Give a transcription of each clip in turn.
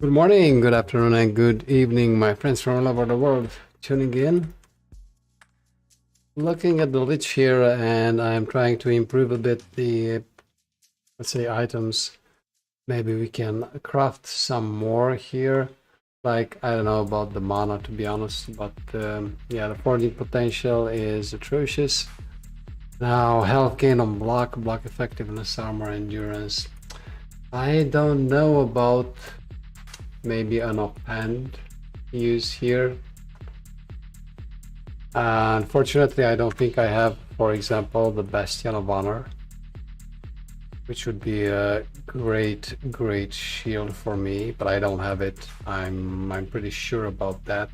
Good morning, good afternoon, and good evening, my friends from all over the world tuning in. Looking at the lich here, and I'm trying to improve a bit the, let's say, items. Maybe we can craft some more here. Like, I don't know about the mana, to be honest, but yeah, the forging potential is atrocious. Now, health gain on block effectiveness, armor, endurance. I don't know about maybe an offhand use here. Unfortunately, I don't think I have, for example, the Bastion of Honor, which would be a great shield for me, but I don't have it. I'm pretty sure about that.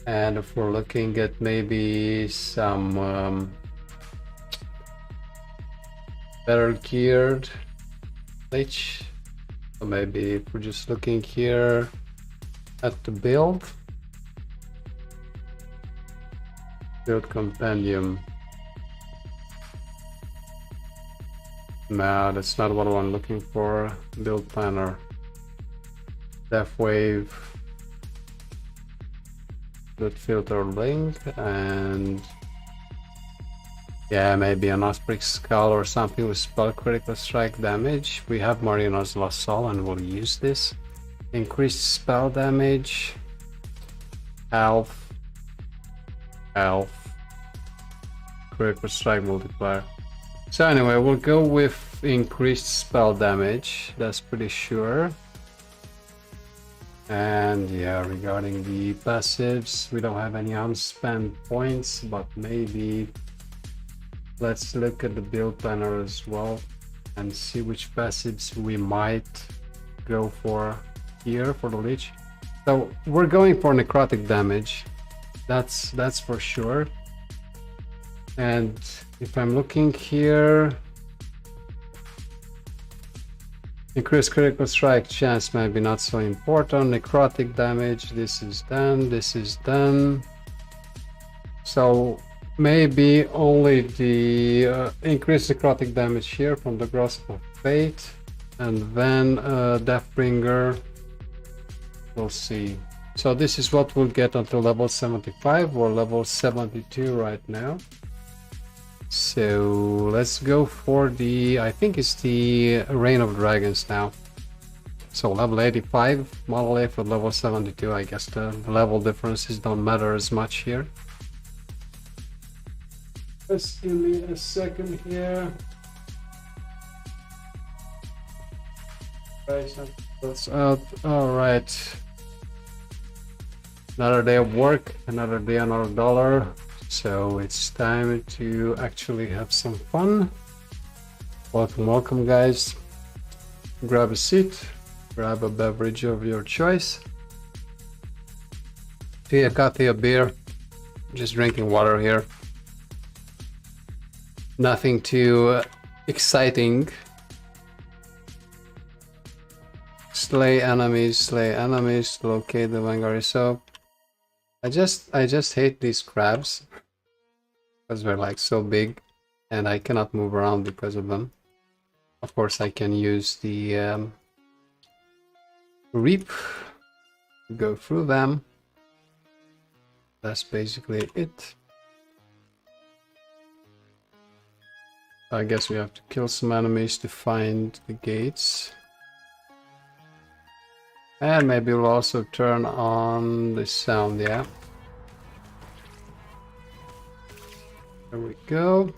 And if we're looking at maybe some better geared lich, so maybe if we're just looking here at the build compendium. Nah, that's not what I'm looking for. Build planner, death wave, good filter link, and yeah, maybe an Osprey Skull or something with spell critical strike damage. We have Marino's Lost Soul and we'll use this. Increased spell damage, health, critical strike multiplier. So anyway, we'll go with increased spell damage, that's pretty sure. And yeah, regarding the passives, we don't have any unspent points, but maybe let's look at the build planner as well and see which passives we might go for here for the lich. So we're going for necrotic damage, that's for sure. And if I'm looking here, increased critical strike chance maybe not so important. Necrotic damage, this is done. So maybe only the increased necrotic damage here from the Grasp of Fate, and then Deathbringer, we'll see. So this is what we'll get until level 75. We're level 72 right now. So let's go for the, I think it's the Reign of Dragons now. So level 85 monolith with level 72. I guess the level differences don't matter as much here. Just give me a second here. That's out. All right. Another day of work, another day, another dollar. So it's time to actually have some fun. Welcome guys. Grab a seat, grab a beverage of your choice. Tea, a coffee, a beer. Just drinking water here. Nothing too exciting. Slay enemies, locate the Vanguard. So I just hate these crabs because they're like so big and I cannot move around because of them. Of course I can use the reap to go through them. That's basically it. I guess we have to kill some enemies to find the gates. And maybe we'll also turn on the sound, yeah. There we go.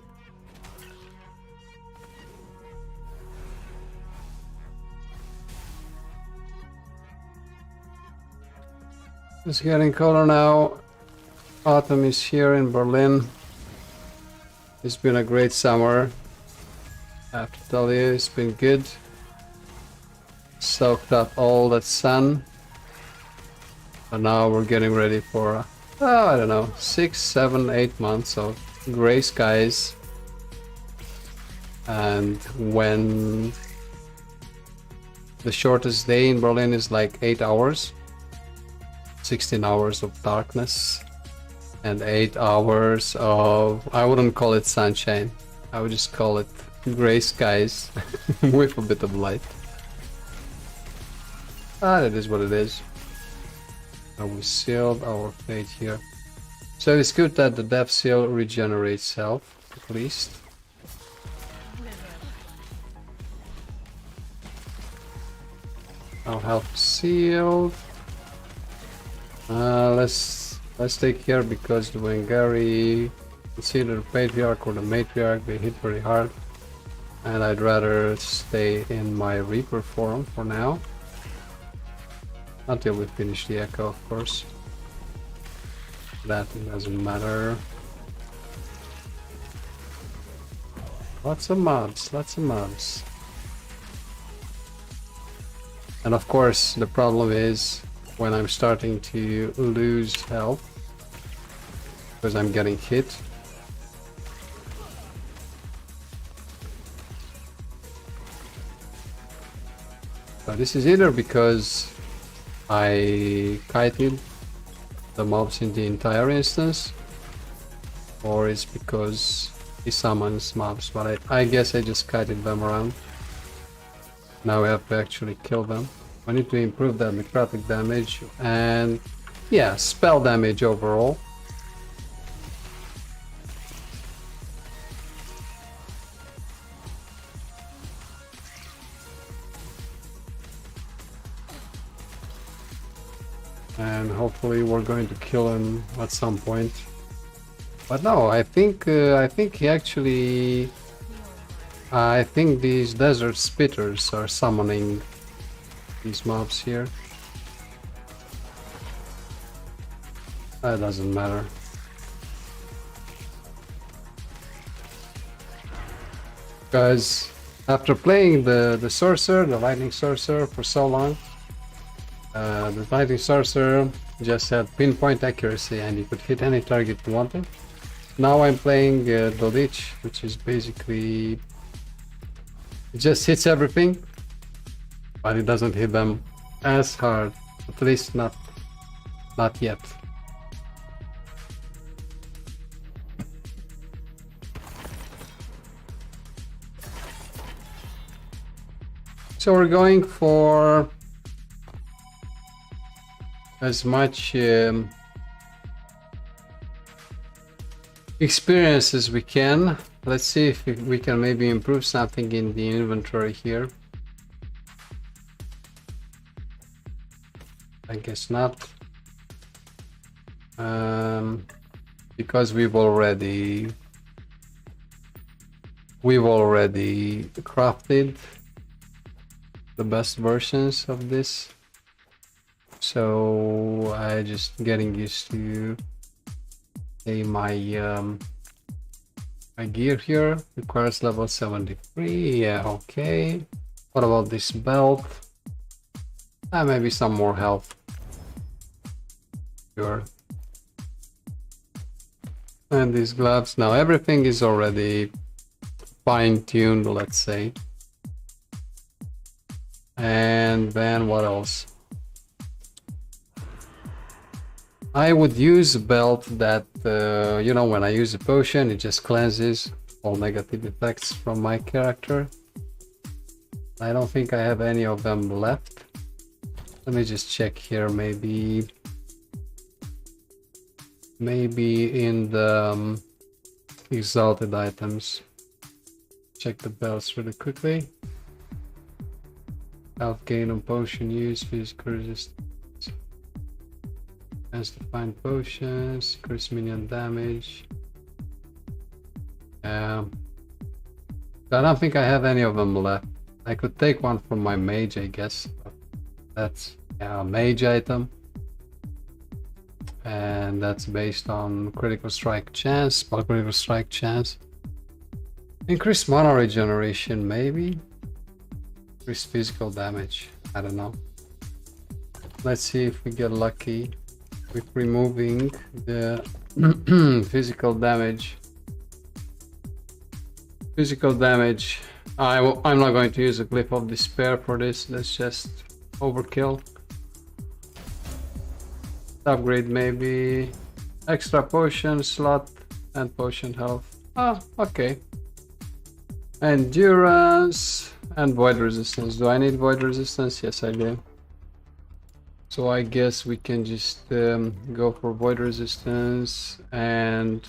It's getting colder now. Autumn is here in Berlin. It's been a great summer. I have to tell you, it's been good. Soaked up all that sun, and now we're getting ready for I don't know, 6, 7, 8 months of gray skies. And when the shortest day in Berlin is like 8 hours, 16 hours of darkness and 8 hours of, I wouldn't call it sunshine, I would just call it gray skies with a bit of light. Ah, that is what it is. So we sealed our fate here. So it's good that the death seal regenerates health, at least. Our health sealed. Let's take care because the Wangari, it's either the patriarch or the matriarch, they hit very hard. And I'd rather stay in my Reaper form for now. Until we finish the Echo, of course. That doesn't matter. Lots of mobs, lots of mobs. And of course, the problem is when I'm starting to lose health because I'm getting hit. So this is either because I kited the mobs in the entire instance, or it's because he summons mobs, but I guess I just kited them around. Now we have to actually kill them. I need to improve that necrotic damage and yeah, spell damage overall. And hopefully we're going to kill him at some point. But no, I think he actually... I think these desert spitters are summoning these mobs here. That doesn't matter. Because after playing the sorcerer, the lightning sorcerer for so long, the lightning sorcerer just had pinpoint accuracy and you could hit any target you wanted. Now I'm playing the lich, which is basically... it just hits everything, but it doesn't hit them as hard, at least not yet. So we're going for as much experience as we can. Let's see if we can maybe improve something in the inventory here. I guess not. Because we've already crafted the best versions of this. So I just getting used to my gear here requires level 73. Yeah, okay. What about this belt? Maybe some more health. Sure. And these gloves. Now everything is already fine-tuned, let's say. And then what else? I would use a belt that, you know, when I use a potion, it just cleanses all negative effects from my character. I don't think I have any of them left. Let me just check here, maybe in the exalted items. Check the belts really quickly. Health gain on potion use, physical resistance. Chance to find potions, increase minion damage. I don't think I have any of them left. I could take one from my mage, I guess. That's a mage item. And that's based on critical strike chance, spell critical strike chance. Increased mana regeneration, maybe? Increased physical damage, I don't know. Let's see if we get lucky with removing the physical damage. Physical damage. I'm not going to use a Glyph of Despair for this. Let's just overkill. Upgrade maybe. Extra potion slot and potion health. Okay. Endurance and void resistance. Do I need void resistance? Yes, I do. So I guess we can just go for void resistance and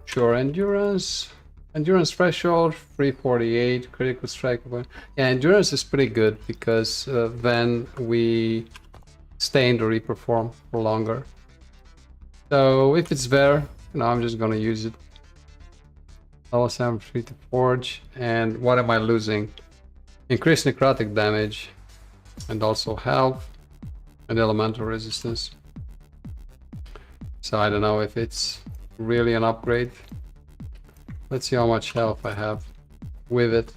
sure endurance. Endurance threshold 348, critical strike. Yeah, endurance is pretty good because then we stay in the Reaper form for longer. So if it's there, I'm just gonna use it. Level 7 free to forge. And what am I losing? Increased necrotic damage and also health and elemental resistance. So I don't know if it's really an upgrade. Let's see how much health I have with it.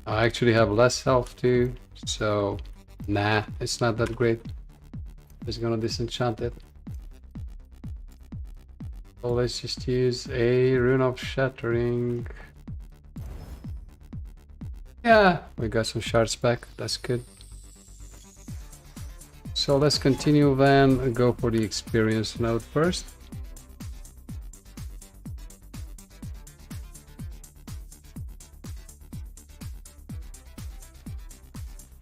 I actually have less health too, so nah, it's not that great. Just gonna disenchant it. So let's just use a Rune of Shattering. Yeah, we got some shards back, that's good. So let's continue then and go for the experience node first.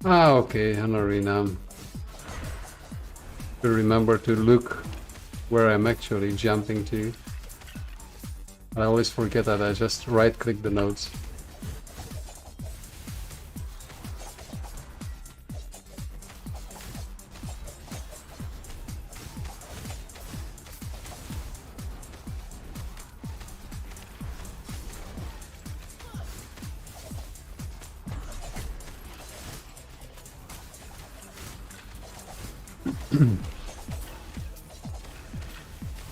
Ah, okay, an arena. To remember to look where I'm actually jumping to. I always forget that I just right click the nodes.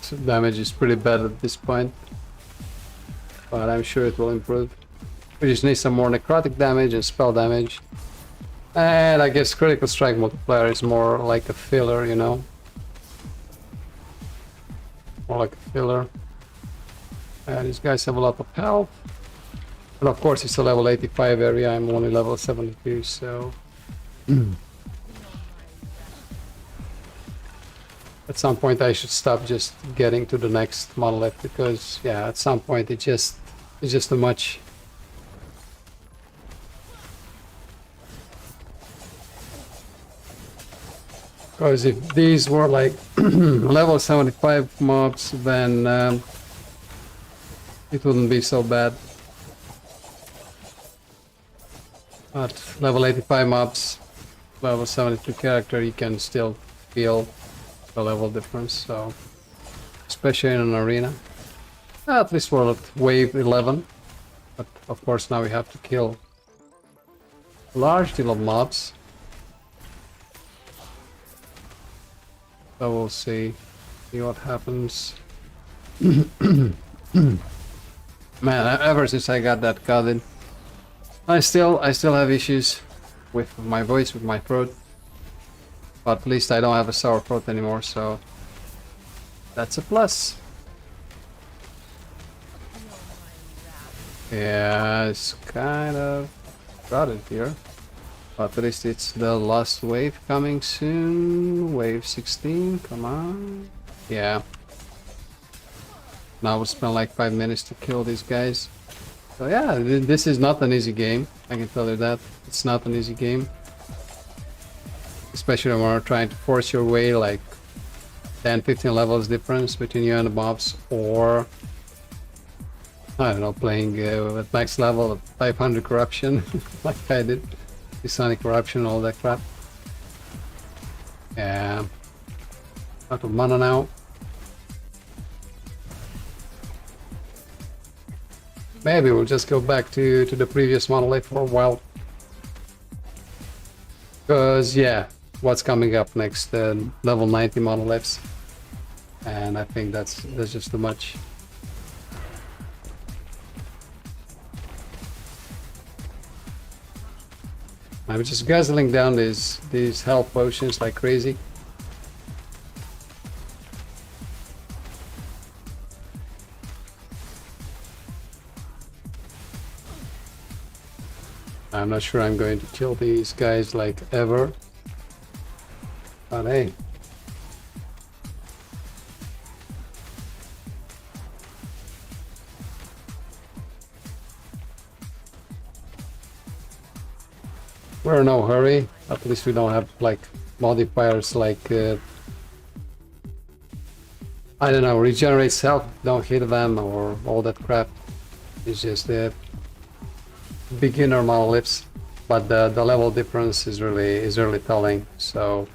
So damage is pretty bad at this point, but I'm sure it will improve. We just need some more necrotic damage and spell damage. And I guess critical strike multiplier is more like a filler, More like a filler. And these guys have a lot of health. And of course it's a level 85 area, I'm only level 72, so... At some point I should stop just getting to the next monolith because yeah, at some point it's just too much. Because if these were like level 75 mobs, then it wouldn't be so bad. But level 85 mobs, level 72 character, you can still feel the level difference, so especially in an arena. At least we're at wave 11, but of course now we have to kill a large deal of mobs. So we'll see what happens. Man, ever since I got that carded, I still have issues with my voice, with my throat. But at least I don't have a sour throat anymore, so that's a plus. Yeah, it's kind of crowded here. But at least it's the last wave coming soon. Wave 16, come on. Yeah. Now we'll spend like 5 minutes to kill these guys. So yeah, this is not an easy game. I can tell you that. It's not an easy game. Especially when you're trying to force your way like 10-15 levels difference between you and the mobs, or I don't know, playing at max level at 500 corruption like I did, Sonic corruption, all that crap. Yeah, out of mana now. Maybe we'll just go back to the previous monolith for a while. Because yeah, what's coming up next? Level 90 monoliths, and I think that's just too much. I'm just guzzling down these health potions like crazy. I'm not sure I'm going to kill these guys like ever. But hey. We're in no hurry. At least we don't have like modifiers like I don't know, regenerate health, don't hit them, or all that crap. It's just the beginner monoliths, but the level difference is really telling. So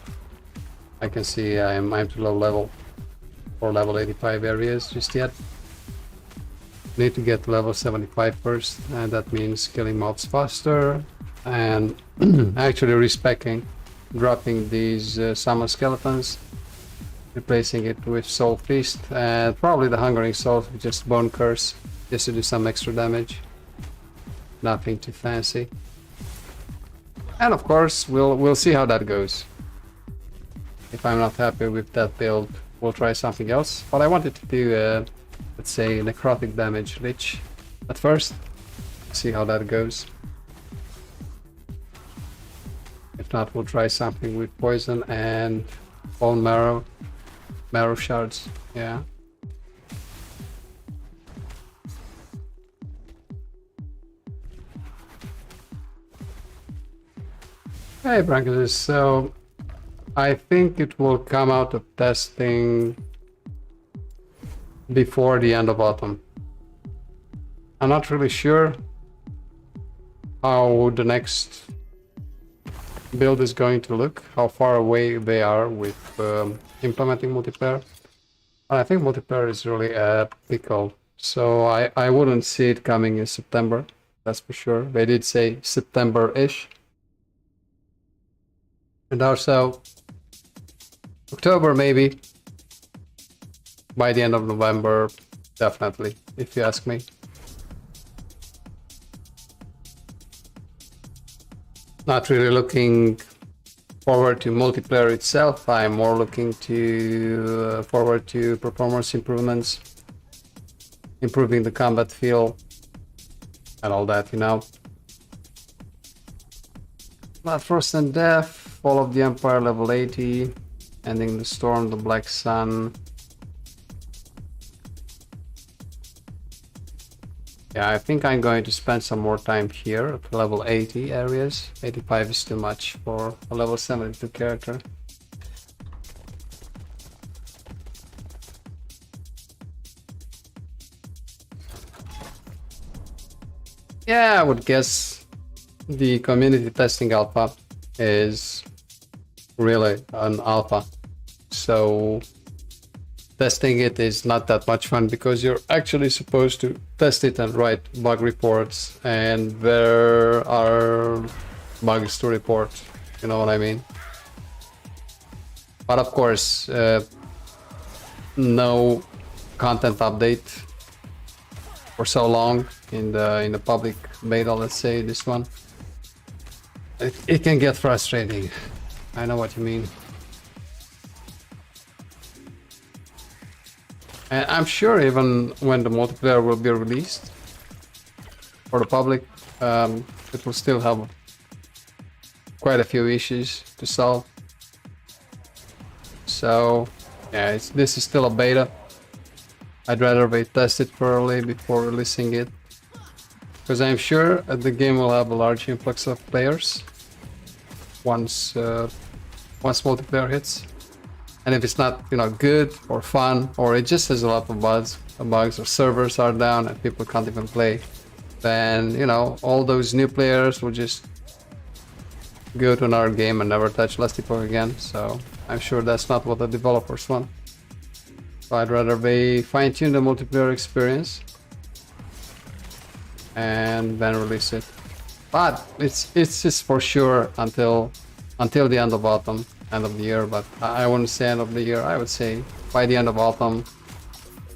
I can see I'm too low level for level 85 areas just yet. Need to get to level 75 first, and that means killing mobs faster and actually respecking, dropping these summon skeletons, replacing it with Soul Feast, and probably the Hungering Souls with just Bone Curse, just to do some extra damage. Nothing too fancy. And of course, we'll see how that goes. If I'm not happy with that build, we'll try something else. But I wanted to do, let's say, necrotic damage lich at first. See how that goes. If not, we'll try something with poison and bone marrow. Marrow shards, yeah. Hey Brankus, so I think it will come out of testing before the end of autumn. I'm not really sure how the next build is going to look, how far away they are with implementing multiplayer. I think multiplayer is really a pickle, so I wouldn't see it coming in September, that's for sure. They did say September-ish. And also October maybe. By the end of November, definitely, if you ask me. Not really looking forward to multiplayer itself. I'm more looking to forward to performance improvements, improving the combat feel and all that, you know. Blood, Frost and Death, Fall of the Empire level 80, Ending the Storm, the Black Sun. Yeah, I think I'm going to spend some more time here at level 80 areas. 85 is too much for a level 72 character. Yeah, I would guess the community testing alpha is really an alpha. So testing it is not that much fun because you're actually supposed to test it and write bug reports, and there are bugs to report, you know what I mean? But of course, no content update for so long in the public beta, let's say this one. It can get frustrating. I know what you mean. And I'm sure even when the multiplayer will be released for the public, it will still have quite a few issues to solve. So yeah, this is still a beta. I'd rather they test it thoroughly before releasing it, because I'm sure the game will have a large influx of players once multiplayer hits. And if it's not, you know, good or fun, or it just has a lot of bugs, or servers are down and people can't even play, then, you know, all those new players will just go to another game and never touch Last Epoch again. So I'm sure that's not what the developers want. So I'd rather they fine-tune the multiplayer experience and then release it. But it's just for sure until the end of autumn. End of the year, but I wouldn't say end of the year. I would say by the end of autumn,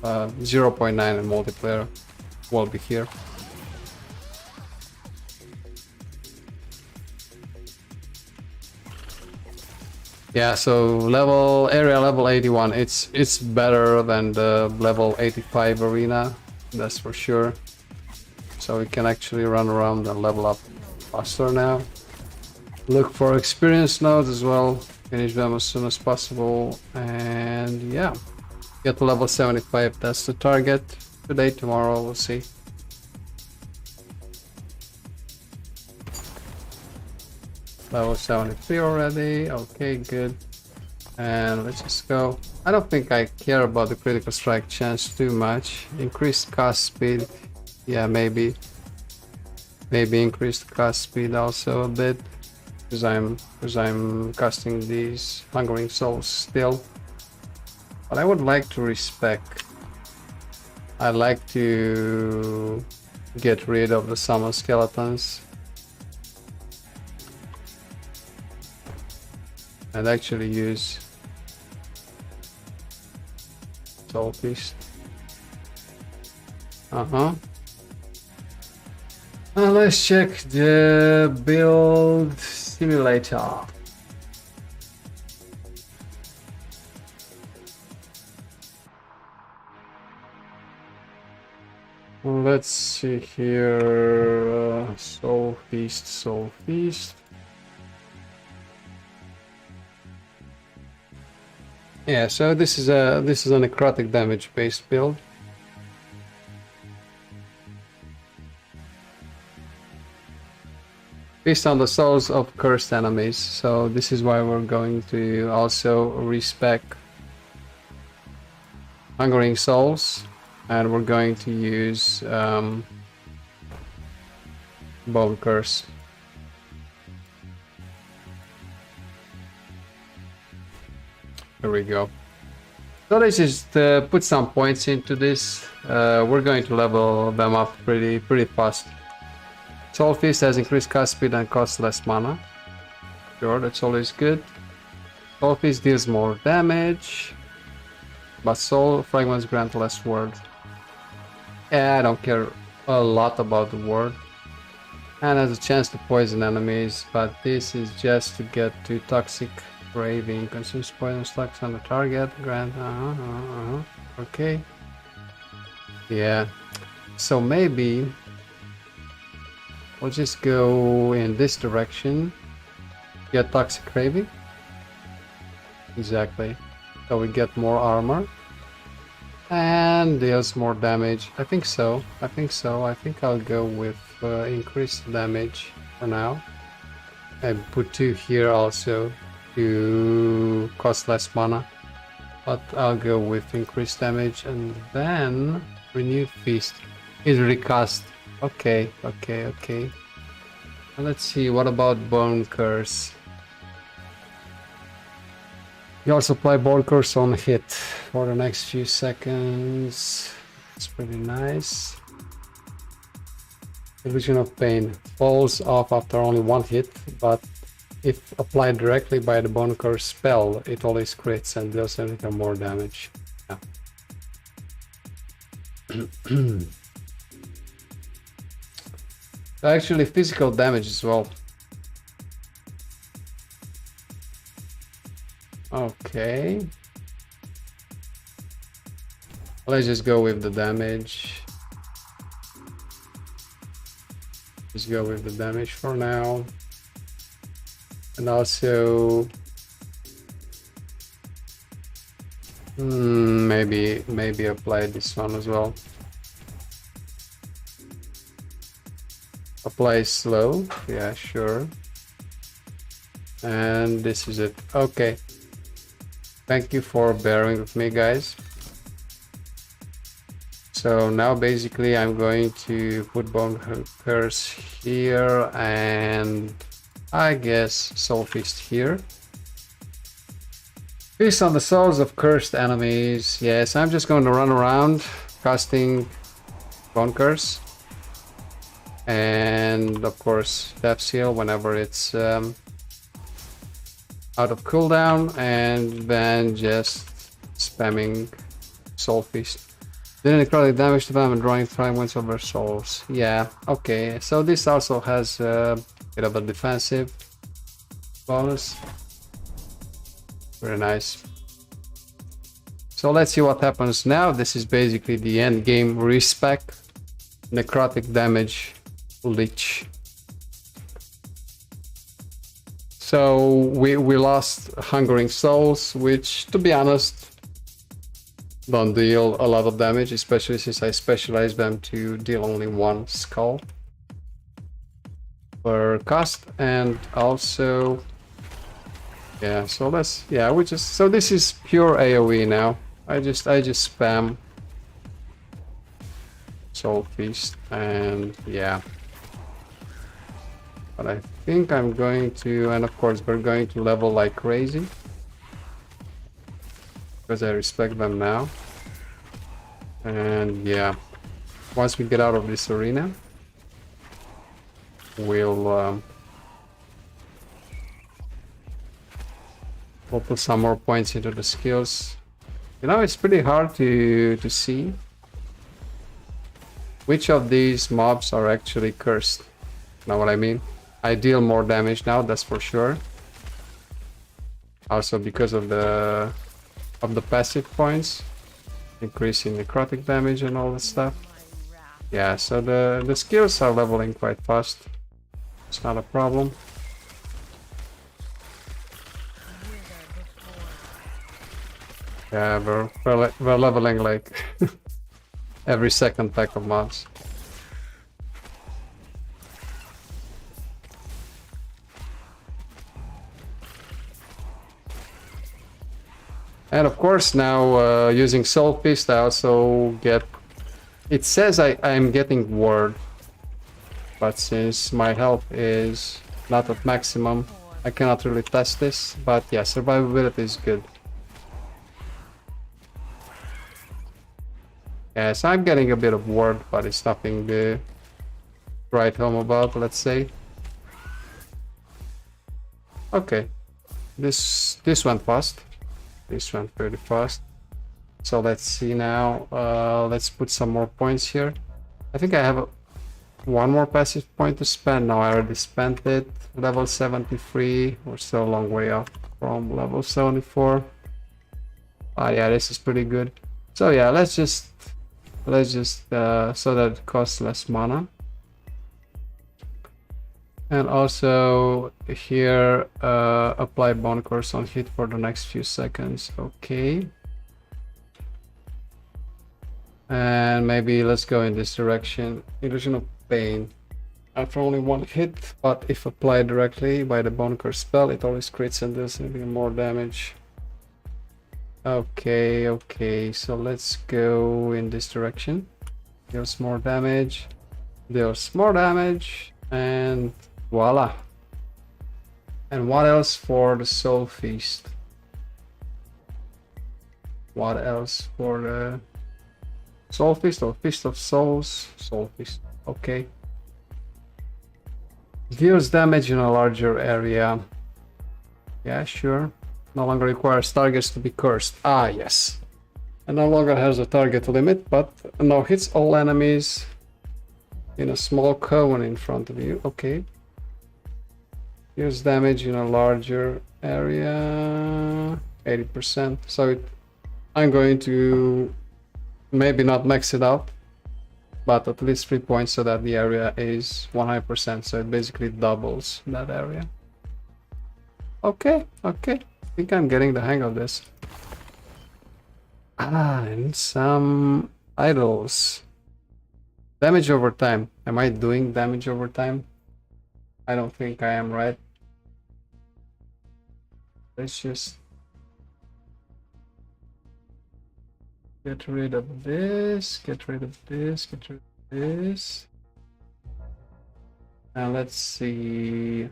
0.9 in multiplayer will be here. Yeah, so area level 81, it's better than the level 85 arena, that's for sure. So we can actually run around and level up faster now. Look for experience nodes as well. Finish them as soon as possible, and yeah, get to level 75. That's the target. Today, tomorrow, we'll see. Level 73 already. Okay, good. And let's just go. I don't think I care about the critical strike chance too much. Increased cast speed. Yeah, maybe increase the cast speed also a bit, because I'm casting these Hungering Souls still. But I would like to respec. I like to get rid of the summon skeletons and actually use Soul Feast. Let's check the build simulator. Let's see here. Soul Feast, Soul Feast. Yeah, so this is a necrotic damage based build. Based on the souls of cursed enemies, so this is why we're going to also respec Hungering Souls, and we're going to use Bone Curse. There we go. So let's just put some points into this. We're going to level them up pretty fast. Soul Feast has increased cast speed and costs less mana. Sure, that's always good. Soul Feast deals more damage, but Soul Fragments grant less ward. Yeah, I don't care a lot about the ward. And has a chance to poison enemies, but this is just to get to Toxic Craving. Consumes poison slugs on the target. Grant. Okay. Yeah. So maybe we'll just go in this direction. Get Toxic Craving. Exactly. So we get more armor. And deals more damage. I think so. I think I'll go with increased damage for now. I put 2 here also to cost less mana. But I'll go with increased damage, and then Renewed Feast is recast. Okay. Let's see, what about Bone Curse? You also apply Bone Curse on hit for the next few seconds. It's pretty nice. Illusion of Pain falls off after only 1 hit, but if applied directly by the Bone Curse spell, it always crits and deals a little more damage. Yeah. Actually, physical damage as well. Okay. Let's just go with the damage. Just go with the damage for now. And also maybe apply this one as well. Apply slow. Yeah, sure. And this is it. Okay. Thank you for bearing with me, guys. So now basically I'm going to put Bone Curse here and I guess Soul Feast here. Feast on the souls of cursed enemies. Yes, I'm just going to run around casting Bone Curse. And of course Death Seal whenever it's out of cooldown, and then just spamming Soul Feast. Dealing necrotic damage to them and drawing fragments of their souls. Yeah, okay, so this also has a bit of a defensive bonus. Very nice. So let's see what happens now. This is basically the end game respec. Necrotic damage Lich. So we lost Hungering Souls, which to be honest don't deal a lot of damage, especially since I specialized them to deal only 1 skull. per cost, and also yeah. So let's we just so this is pure AOE now. I just spam Soul Feast, and yeah. But I think I'm going to, and of course we're going to level like crazy because I respect them now. And yeah, once we get out of this arena, we'll put some more points into the skills. You know, it's pretty hard to see which of these mobs are actually cursed. Know what I mean? I deal more damage now, that's for sure. Also because of the passive points, increasing necrotic damage and all that stuff. Yeah, so the skills are leveling quite fast. It's not a problem. Yeah, we're leveling like every second pack of mobs. And of course now using Soul Fist I also get... It says I'm getting ward, but since my health is not at maximum, I cannot really test this, but yeah, survivability is good. Yes, I'm getting a bit of ward, but it's nothing to write home about, let's say. Okay, this went fast. This went pretty fast. So let's see now. Let's put some more points here. I think I have one more passive point to spend. No, I already spent it. Level 73. We're still a long way off from level 74. Yeah, this is pretty good. So yeah, let's just so that it costs less mana. And also here apply bone curse on hit for the next few seconds. Okay. And maybe let's go in this direction. Illusion of Pain. After only one hit, but if applied directly by the bone curse spell, it always crits and does even more damage. Okay, so let's go in this direction. Deals more damage. Deals more damage. And voila. And what else for the Soul Feast? What else for the Soul Feast or Feast of Souls? Soul Feast. Okay. Deals damage in a larger area. Yeah, sure. No longer requires targets to be cursed. Ah, yes. And no longer has a target limit, but now hits all enemies in a small cone in front of you. Okay. Deals damage in a larger area. 80%. So I'm going to maybe not max it out, but at least 3 points so that the area is 100%. So it basically doubles that area. Okay. I think I'm getting the hang of this. And some idols. Damage over time. Am I doing damage over time? I don't think I am, right? Let's just get rid of this, get rid of this, get rid of this. And let's see.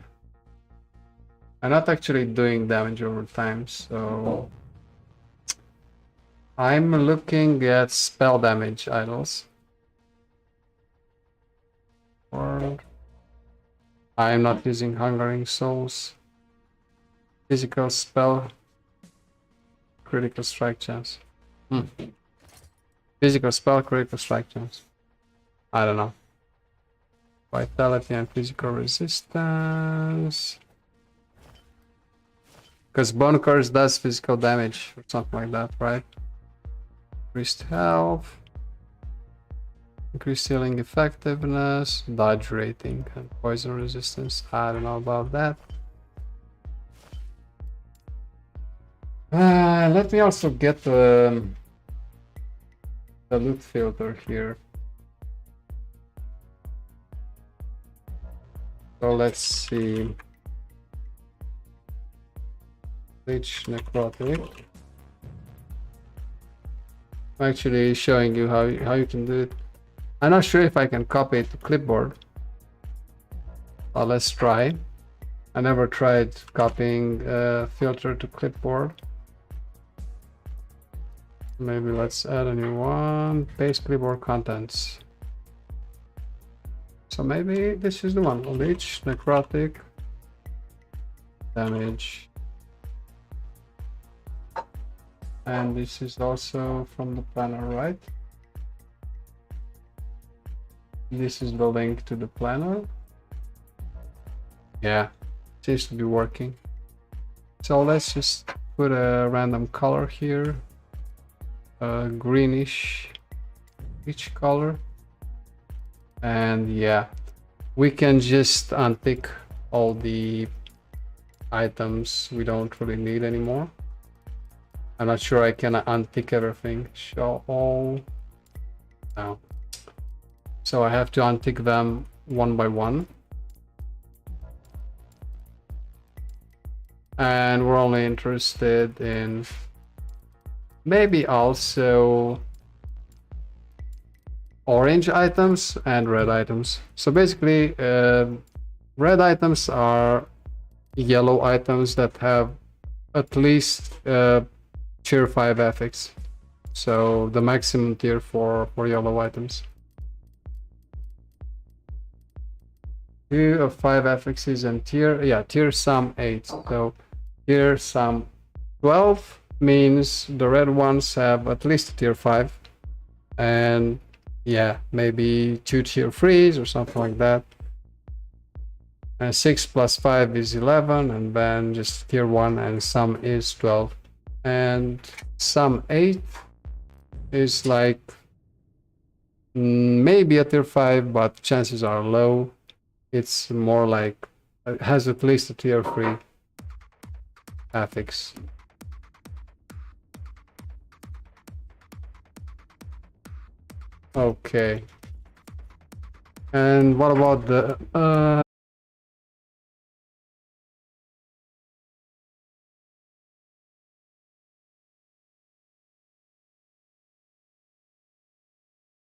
I'm not actually doing damage over time, so I'm looking at spell damage idols. Or I'm not using Hungering Souls. Physical spell, critical strike chance. Physical spell, critical strike chance. I don't know. Vitality and physical resistance. Because Bone Curse does physical damage or something like that, right? Increased health. Increased healing effectiveness. Dodge rating and poison resistance. I don't know about that. Let me also get the loot filter here. So let's see. Rich necrotic. I'm actually showing you how you can do it. I'm not sure if I can copy it to clipboard. Let's try. I never tried copying filter to clipboard. Maybe let's add a new one. Paste clipboard contents. So maybe this is the one. Leech, necrotic, damage. And this is also from the planner, right? This is the link to the planner. Yeah, seems to be working. So let's just put a random color here. A greenish peach color. And yeah, we can just untick all the items we don't really need anymore. I'm not sure I can untick everything. Show all. No. So I have to untick them one by one. And we're only interested in maybe also orange items and red items. So basically, red items are yellow items that have at least tier 5 affix. So the maximum tier for yellow items. 2 of 5 affixes and tier sum 8. So tier sum 12 means the red ones have at least tier 5. And yeah, maybe 2 tier 3s or something like that. And 6 plus 5 is 11, and then just tier 1, and sum is 12. And sum 8 is like maybe a tier 5, but chances are low. It's more like it has at least a tier 3 affix. Okay. And what about the